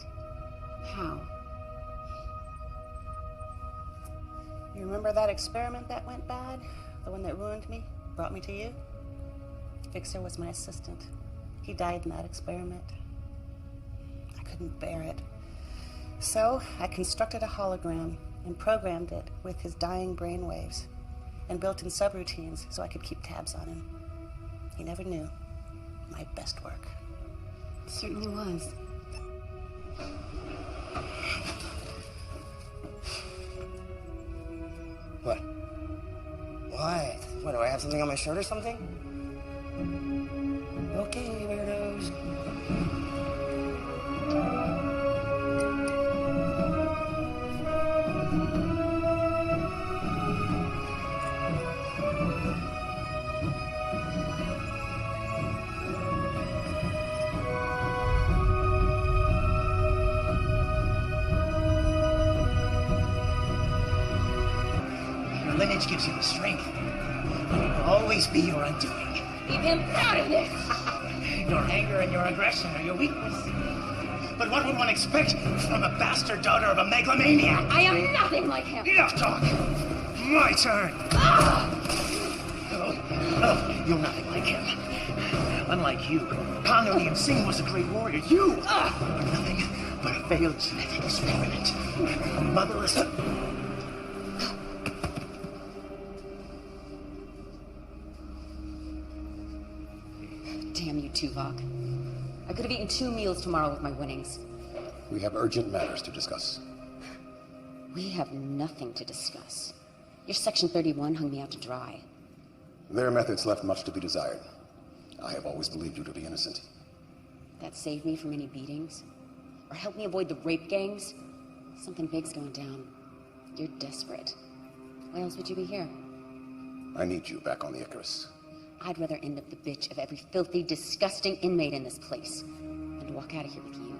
How? You remember that experiment that went bad? The one that ruined me? Brought me to you? Fixer was my assistant. He died in that experiment. I couldn't bear it. So I constructed a hologram and programmed it with his dying brainwaves and built in subroutines so I could keep tabs on him. He never knew. My best work. It certainly was. What? What? What, do I have something on my shirt or something? Okay, weirdos. Lineage gives you the strength. And it will always be your undoing. Leave him out of this! Your anger and your aggression are your weakness. But what would one expect from a bastard daughter of a megalomaniac? I am nothing like him! Enough talk! My turn! Oh, you're nothing like him. Unlike you, Kangeli and Singh was a great warrior. You are nothing but a failed genetic experiment. A motherless... Damn you, Tuvok. I could have eaten 2 meals tomorrow with my winnings. We have urgent matters to discuss. We have nothing to discuss. Your Section 31 hung me out to dry. Their methods left much to be desired. I have always believed you to be innocent. That saved me from any beatings? Or helped me avoid the rape gangs? Something big's going down. You're desperate. Why else would you be here? I need you back on the Icarus. I'd rather end up the bitch of every filthy, disgusting inmate in this place than to walk out of here with you.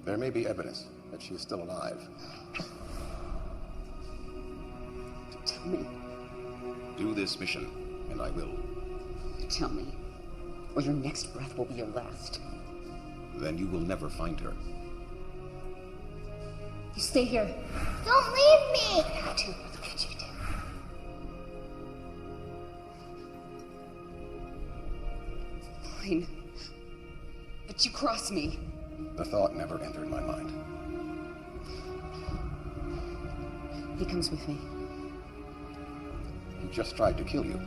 There may be evidence that she is still alive. Tell me. Do this mission, and I will. Tell me, or your next breath will be your last. Then you will never find her. You stay here. Don't leave me! How to? What could you do? Fine. But you cross me. The thought never entered my mind. He comes with me. He just tried to kill you.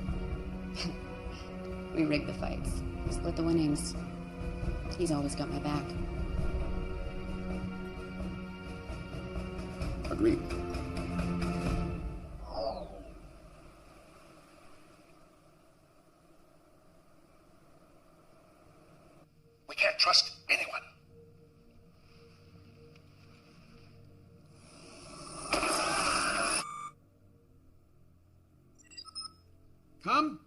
We rigged the fights. Split the winnings. He's always got my back. Agreed. We can't trust anyone. Come.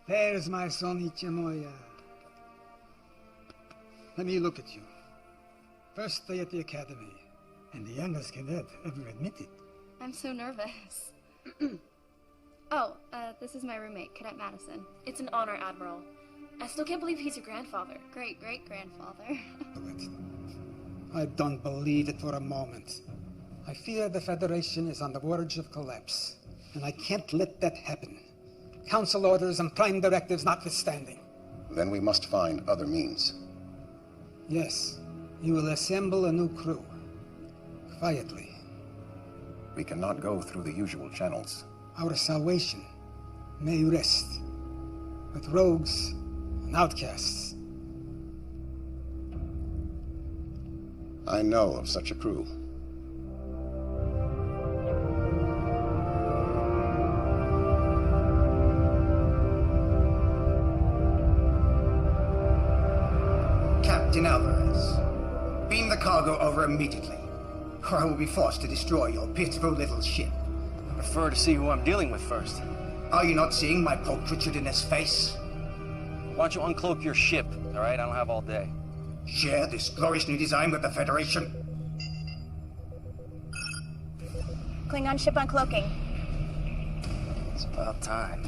There's my son Ichimoya. Let me look at you. First day at the academy, and the youngest cadet ever admitted. I'm so nervous. This is my roommate, Cadet Madison. It's an honor, Admiral. I still can't believe he's your grandfather. Great-great-grandfather. I don't believe it for a moment. I fear the Federation is on the verge of collapse, and I can't let that happen. Council orders and prime directives notwithstanding. Then we must find other means. Yes, you will assemble a new crew. Quietly. We cannot go through the usual channels. Our salvation may rest with rogues and outcasts. I know of such a crew. Captain Alvarez, beam the cargo over immediately, or I will be forced to destroy your pitiful little ship. I prefer to see who I'm dealing with first. Are you not seeing my pulchritudinous face? Why don't you uncloak your ship, all right? I don't have all day. Share this glorious new design with the Federation? Klingon ship uncloaking. It's about time.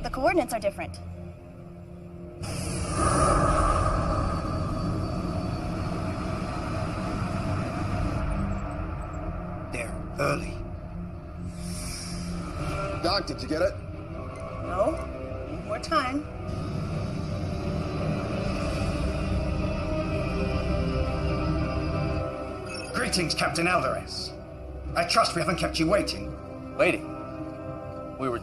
The coordinates are different. They're early. Doc, did you get it? No. More time. Greetings, Captain Alvarez. I trust we haven't kept you waiting. Waiting? We were...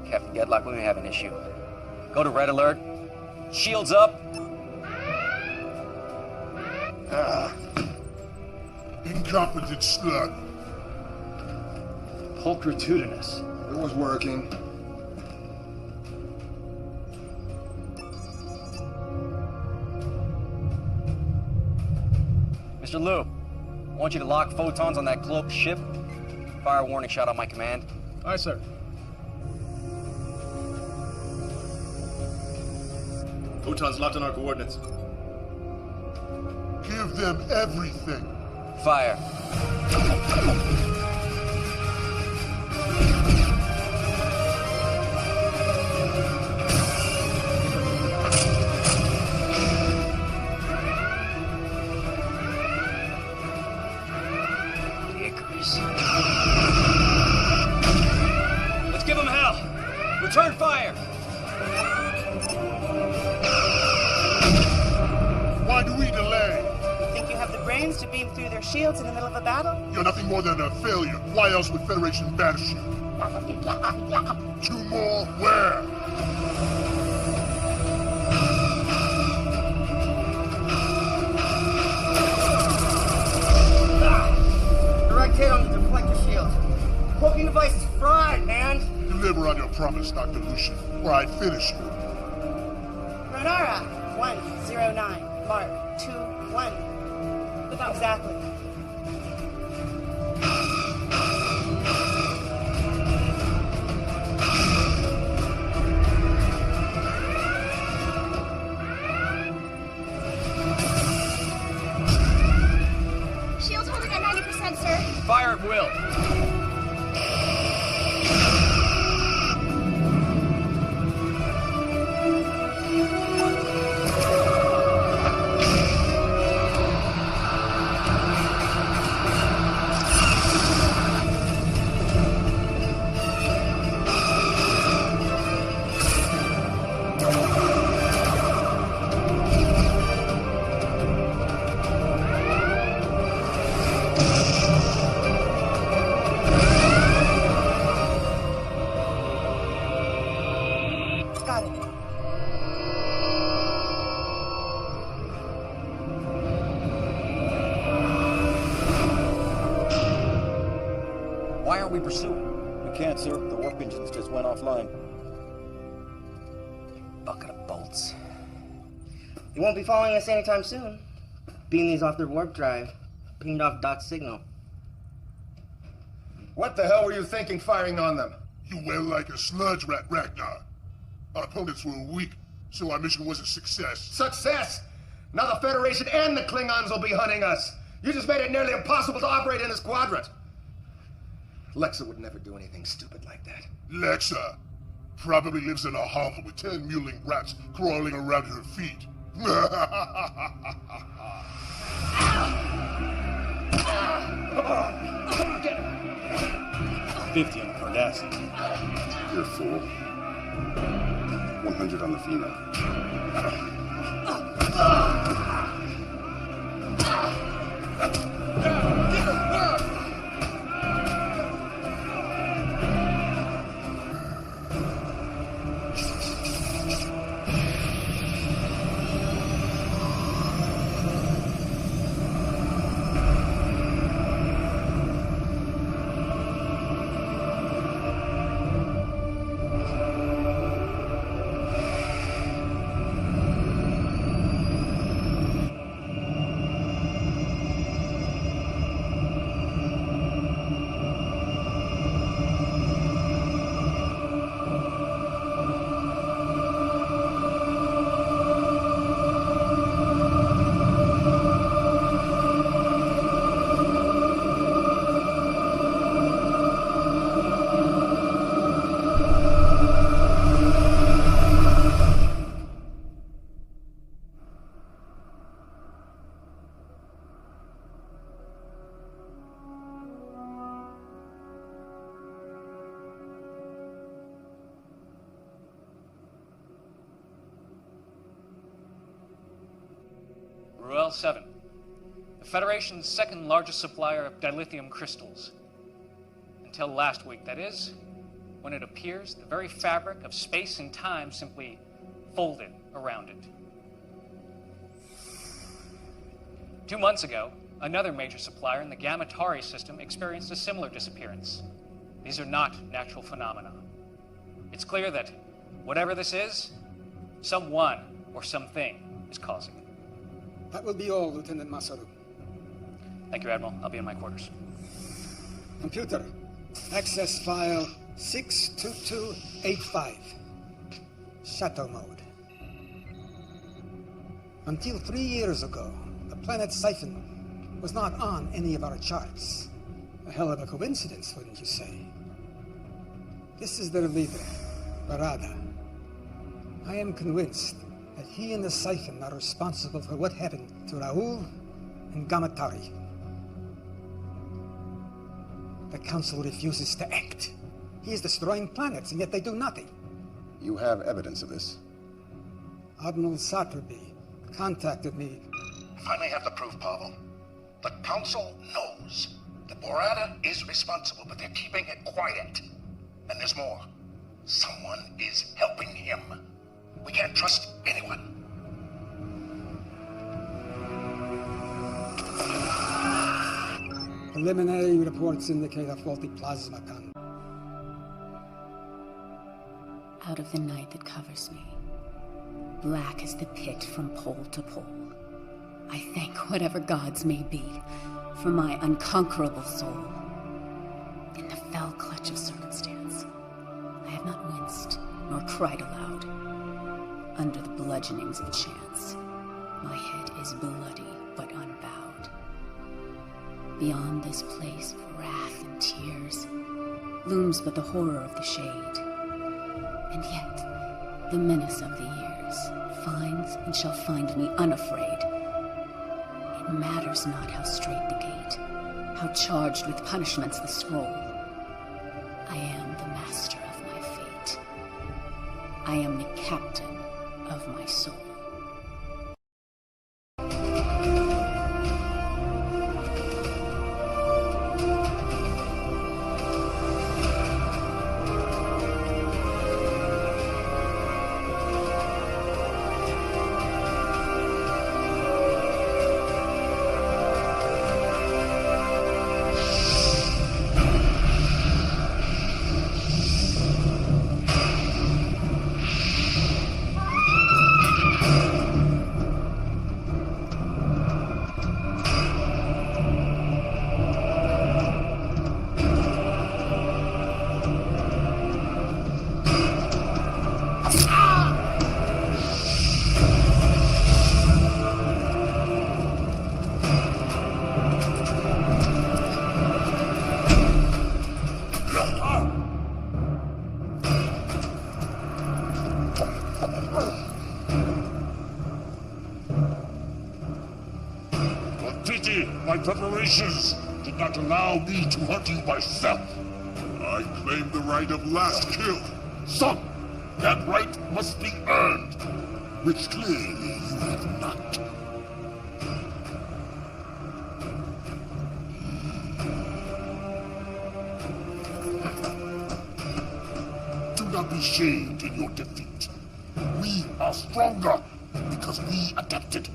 Captain Gedlock, we may have an issue. Go to red alert. Shields up. Incompetent slut. Pulchritudinous. It was working. Mr. Liu, I want you to lock photons on that cloaked ship. Fire a warning shot on my command. Aye, sir. Photons locked on our coordinates. Give them everything. Fire. Let's give them hell. Return fire. Why do we delay? Think you have the brains brains to beam through their shields in the middle of a battle? You're nothing more than a failure. Why else would Federation banish you? 2 more? Where? Direct hit on the deflector shield. Cloaking device is fried, man. Deliver on your promise, Dr. Lucian, or I finish you. Renara, 109. Mark, 2-1. Exactly. Shield holding at 90%, sir. Fire at will. Got it. Why aren't we pursuing? We can't, sir. The warp engines just went offline. Bucket of bolts. They won't be following us anytime soon. Beam these off their warp drive. Pinged off Doc's signal. What the hell were you thinking firing on them? You went like a sludge rat, Ragnar. Our opponents were weak, so our mission was a success. Success! Now the Federation and the Klingons will be hunting us. You just made it nearly impossible to operate in this quadrant. Lexa would never do anything stupid like that. Lexa probably lives in a hovel with 10 mewling rats crawling around her feet. 50 on the Cardassian. You're a fool. 100 on the female. Ruel 7, the Federation's second largest supplier of dilithium crystals. Until last week, that is, when it appears the very fabric of space and time simply folded around it. 2 months ago, another major supplier in the Gamatari system experienced a similar disappearance. These are not natural phenomena. It's clear that whatever this is, someone or something is causing it. That will be all, Lieutenant Masaru. Thank you, Admiral. I'll be in my quarters. Computer, access file 62285. Shadow mode. Until 3 years ago, the planet Siphon was not on any of our charts. A hell of a coincidence, wouldn't you say? This is their leader, Barada. I am convinced that he and the Siphon are responsible for what happened to Raoul and Gamatari. The Council refuses to act. He is destroying planets, and yet they do nothing. You have evidence of this? Admiral Satterby contacted me. Finally have the proof, Pavel. The Council knows that Borata is responsible, but they're keeping it quiet. And there's more. Someone is helping him. We can't trust anyone. Preliminary reports indicate a faulty plasma con. Out of the night that covers me, black as the pit from pole to pole, I thank whatever gods may be for my unconquerable soul. In the fell clutch of circumstance, I have not winced nor cried aloud. Under the bludgeonings of chance, my head is bloody but unbowed. Beyond this place of wrath and tears looms but the horror of the shade. And yet, the menace of the years finds and shall find me unafraid. It matters not how straight the gate, how charged with punishments the scroll. I am the master of my fate. I am the captain of my soul. My preparations did not allow me to hunt you myself. I claim the right of last kill. Son, that right must be earned, which clearly you have not. Do not be shamed in your defeat. We are stronger because we adapted